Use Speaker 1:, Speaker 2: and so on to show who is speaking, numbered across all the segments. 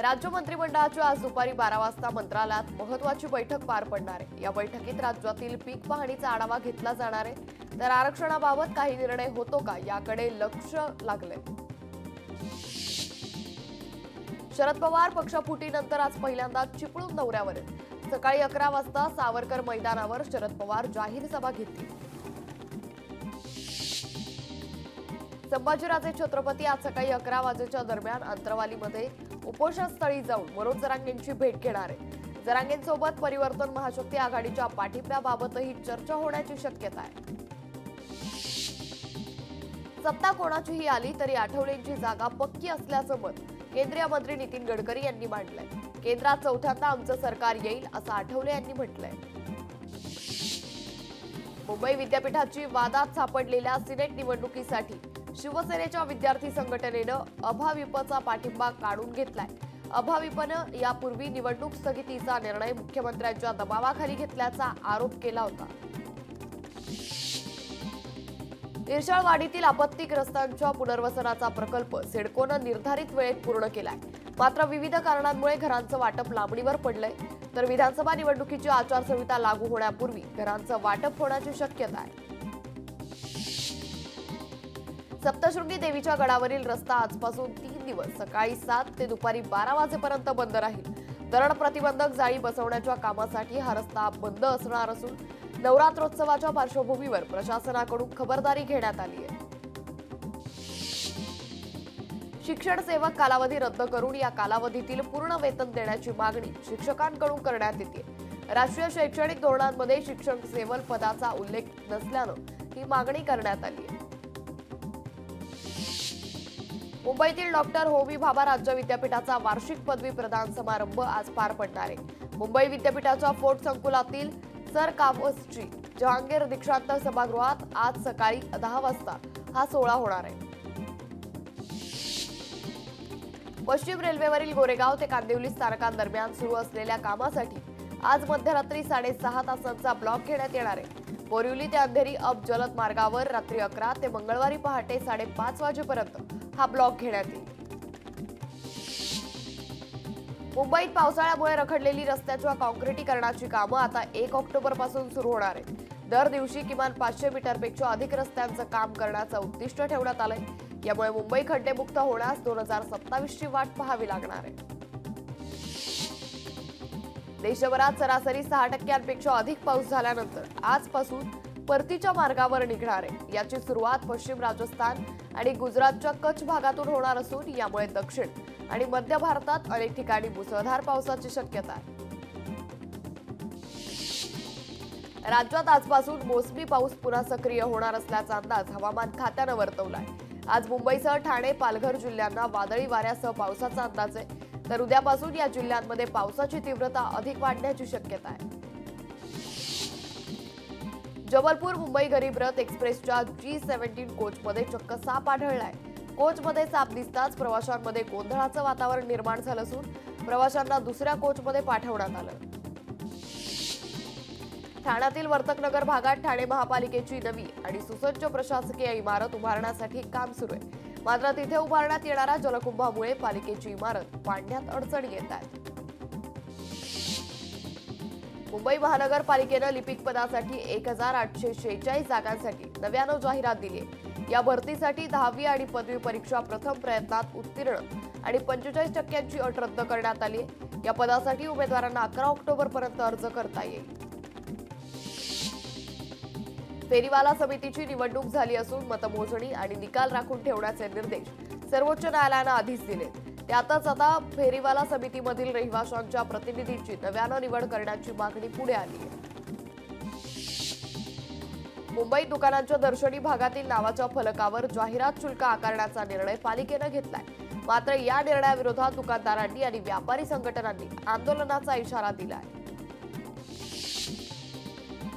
Speaker 1: राज्य मंत्रिमंडळाची आज दुपारी 12 वाजता मंत्रालयात महत्त्वाची बैठक पार पडणार आहे। या बैठकीत राज्यातील पीक पाहणीचा आढावा घेतला जाणार आहे। तर आरक्षणाबाबत काही निर्णय होतो का याकडे लक्ष लागले। शरद पवार पक्षफुटीनंतर आज पहिल्यांदा चिपळूण दौऱ्यावर आहेत। सकाळी 11 वाजता सावरकर मैदानावर शरद पवार जाहीर सभा घेतील। संभाजीराजे छत्रपती आज सकाळी 11 वाजेच्या दरम्यान अंतरवालीमध्ये उपोषणस्थळी जाऊन मनोज जरांगेंची भेट घेणार आहे। जरांगेंसोबत परिवर्तन महाशक्ती आघाडीच्या पाठिंब्याबाबतही चर्चा होण्याची शक्यता आहे। सत्ता कोणाचीही आली तरी आठवलेंची जागा पक्की असल्याचं मत केंद्रीय मंत्री नितीन गडकरी यांनी मांडलंय। केंद्रात चौथ्यांदा आमचं सरकार येईल असं आठवले यांनी म्हटलंय। मुंबई विद्यापीठाची वादात सापडलेल्या सिनेट निवडणुकीसाठी शिवसेनेच्या विद्यार्थी संघटनेनं अभाविपचा पाठिंबा काढून घेतलाय। अभाविपनं यापूर्वी निवडणूक स्थगितीचा निर्णय मुख्यमंत्र्यांच्या दबावाखाली घेतल्याचा आरोप केला होता। इर्शाळवाडीतील आपत्तीग्रस्तांच्या पुनर्वसनाचा प्रकल्प सिडकोनं निर्धारित वेळेत पूर्ण केलाय। मात्र विविध कारणांमुळे घरांचं वाटप लांबणीवर पडलंय। तर विधानसभा निवडणुकीची आचारसंहिता लागू होण्यापूर्वी घरांचं वाटप होण्याची शक्यता आहे। सप्तशृंगी देवीच्या गडावरील रस्ता आजपासून 3 दिवस सकाळी 7 ते दुपारी 12 वाजेपर्यंत बंद राहील। दरड प्रतिबंधक जाळी बसवण्याच्या कामासाठी हा रस्ता बंद असणार असून नवरात्रोत्सवाच्या पार्श्वभूमीवर प्रशासनाकडून खबरदारी घेण्यात आली आहे। शिक्षण सेवक कालावधी रद्द करून या कालावधीतील पूर्ण वेतन देण्याची मागणी शिक्षकांकडून करण्यात येते। राष्ट्रीय शैक्षणिक धोरणांमध्ये शिक्षक सेवक पदाचा उल्लेख नसल्यानं ही मागणी करण्यात आली आहे। मुंबईतील डॉक्टर होमी भाभा राज्य विद्यापीठाचा वार्षिक पदवी प्रदान समारंभ आज पार पडणार आहे। मुंबई विद्यापीठाच्या फोर्ट संकुलातील सर कावसची जहांगीर दीक्षांत सभागृहात आज सकाळी 10 वाजता हा सोहळा होणार आहे। पश्चिम रेल्वेवरील गोरेगाव ते कांदिवली स्थानकांदरम्यान सुरू असलेल्या कामासाठी आज मध्यरात्री 6.5 तासांचा ब्लॉक घेण्यात येणार आहे। बोरिवली ते अंधेरी अप जलद मार्गावर रात्री 11 ते मंगळवारी पहाटे 5:30 वाजेपर्यंत हा ब्लॉक घेण्यात येईल। मुंबईत पावसाळ्यामुळे रखडलेली रस्त्याच्या काँक्रिटीकरणाची कामं आता 1 ऑक्टोबर पासून सुरू होणार आहेत। दर दिवशी किमान 500 मीटरपेक्षा अधिक रस्त्यांचं काम करण्याचं उद्दिष्ट ठेवण्यात आलंय। यामुळे मुंबई खड्डेमुक्त होण्यास 2027 ची वाट पाहावी लागणार आहे। देशभरात सरासरी 6% अधिक पाऊस झाल्यानंतर आजपासून परतीच्या मार्गावर निघणार आहे। याची सुरुवात पश्चिम राजस्थान आणि गुजरातच्या कच्छ भागातून होणार असून यामुळे दक्षिण आणि मध्य भारतात अनेक ठिकाणी मुसळधार पावसाची शक्यता आहे। राज्यात आजपासून मोसमी पाऊस पुन्हा सक्रिय होणार असल्याचा अंदाज हवामान खात्यानं वर्तवलाय। आज मुंबईसह ठाणे पालघर जिल्ह्यांना वादळी वाऱ्यासह पावसाचा अंदाज आहे। तर उद्यापासून या जिल्ह्यांमध्ये पावसाची तीव्रता अधिक वाढण्याची शक्यता आहे। जबलपूर मुंबई गरीब रथ एक्सप्रेसच्या G17 कोचमध्ये चक्क साप आढळलाय। कोचमध्ये साप दिसताच प्रवाशांमध्ये गोंधळाचं वातावरण निर्माण झालं असून प्रवाशांना दुसऱ्या कोचमध्ये पाठवण्यात आलं। ठाण्यातील वर्तकनगर भागात ठाणे महापालिकेची नवी आणि सुसज्ज प्रशासकीय इमारत उभारण्यासाठी काम सुरू आहे। मात्र तिथे उभारण्यात येणाऱ्या जलकुंभामुळे पालिकेची इमारत पाडण्यात अडचणी येत आहेत। मुंबई महानगरपालिकेनं लिपिक पदासाठी 1846 जागांसाठी नव्यानं जाहिरात दिली आहे। या भरतीसाठी 10वी आणि पदवी परीक्षा प्रथम प्रयत्नात उत्तीर्ण आणि 45% अट रद्द करण्यात आली आहे। या पदासाठी उमेदवारांना 11 ऑक्टोबरपर्यंत अर्ज करता येईल। फेरीवाला समितीची निवडणूक झाली असून मतमोजणी आणि निकाल राखून ठेवण्याचे निर्देश सर्वोच्च न्यायालयानं आधीच दिलेत। त्यातच आता फेरीवाला समितीमधील रहिवाशांच्या प्रतिनिधींची नव्यानं निवड करण्याची मागणी पुढे आली आहे। मुंबईत दुकानांच्या दर्शनी भागातील नावाच्या फलकावर जाहिरात शुल्क आकारण्याचा निर्णय पालिकेनं घेतलाय। मात्र या निर्णयाविरोधात दुकानदारांनी आणि व्यापारी संघटनांनी आंदोलनाचा इशारा दिलाय।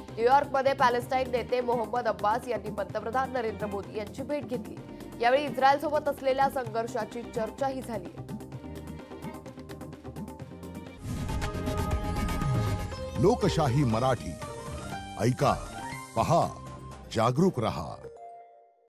Speaker 1: न्यूयॉर्कमध्ये पॅलेस्टाईन नेते मोहम्मद अब्बास यांनी पंतप्रधान नरेंद्र मोदी यांची भेट घेतली। यावेळी इस्रायलसोबत असलेल्या संघर्षाची चर्चाही झाली।
Speaker 2: लोकशाही मराठी ऐका, पहा, जागरूक रहा।